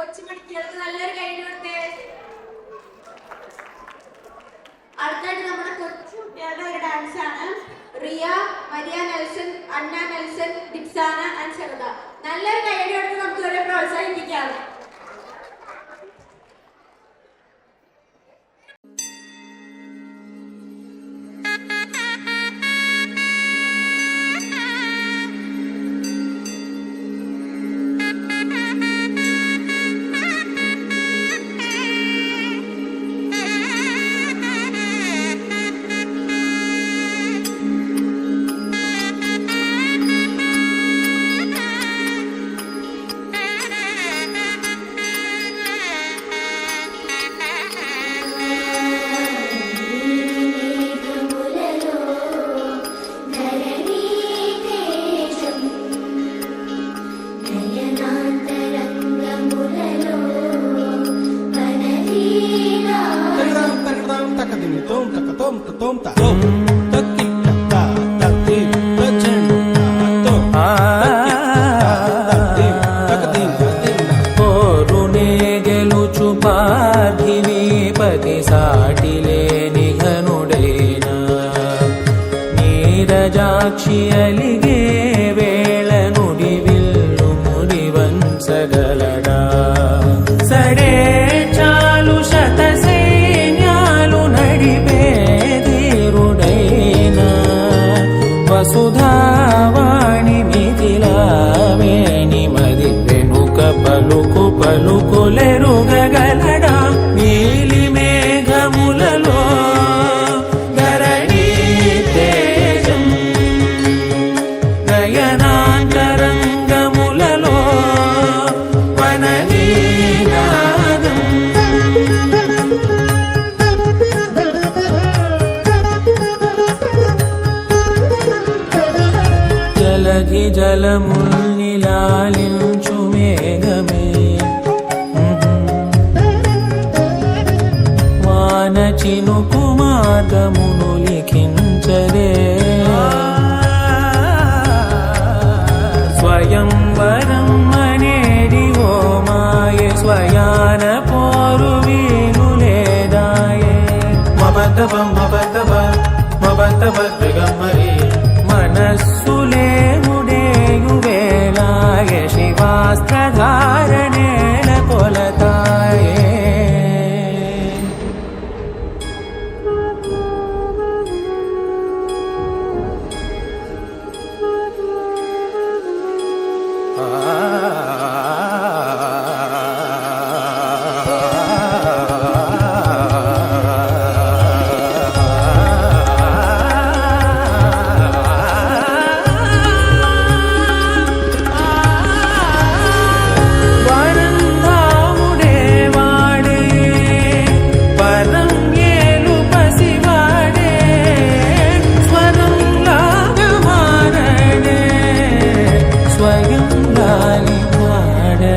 കൊച്ചുമണികൾക്ക് നല്ലൊരു കൈ കൊടുത്തേ. അടുത്തായിട്ട് നമ്മുടെ കൊച്ചു കുട്ടികളുടെ ഒരു ഡാൻസ് ആണ്. റിയ, മരിയ നെൽസൺ, അന്ന നെൽസൺ, ഡിപ്സാന ആൻഡ് ശരദ. നല്ലൊരു കൈയടി കൊടുത്ത് നമുക്ക് ഇവരെ പ്രോത്സാഹിപ്പിക്കാം. ನೀರಜಾಕ್ಷಿ ಅಲಿಗೆ ವೇಳ ನುಡಿವಿಲ್ಲು ಮುಡಿವಂಸಗಲಡ ಸಡೆ ಚಾಲು ಶತ ಸೈನ್ಯಾಲು ನಡಿಬೇದಿರುಡೈನ ವಸುಧಾವಾಣಿ ಮಿಥಿಲಾವೇಣಿ ಮದಿ ವೆನುಕ ಪಲುಕು ಪಲುಕುಲೆರುಗಗಲಡ ನೀಲಿ ಮೇಘములలో జలధి జలముల్నిలాలించు మేఘమే వాన చినుకు మార్గమును లిఖించరే స్వయంవరం అనేడి ఓ మాయే స్వయాన పోరు వీలు లేదాయే మబద్దబం మబద్దబ మబద్దబ త్రిగమ్మరి మనస్సులే ముడేయు వేళాయ శివాస్త్రధారణేల కొలతాయే స్వయం లాలి పాడే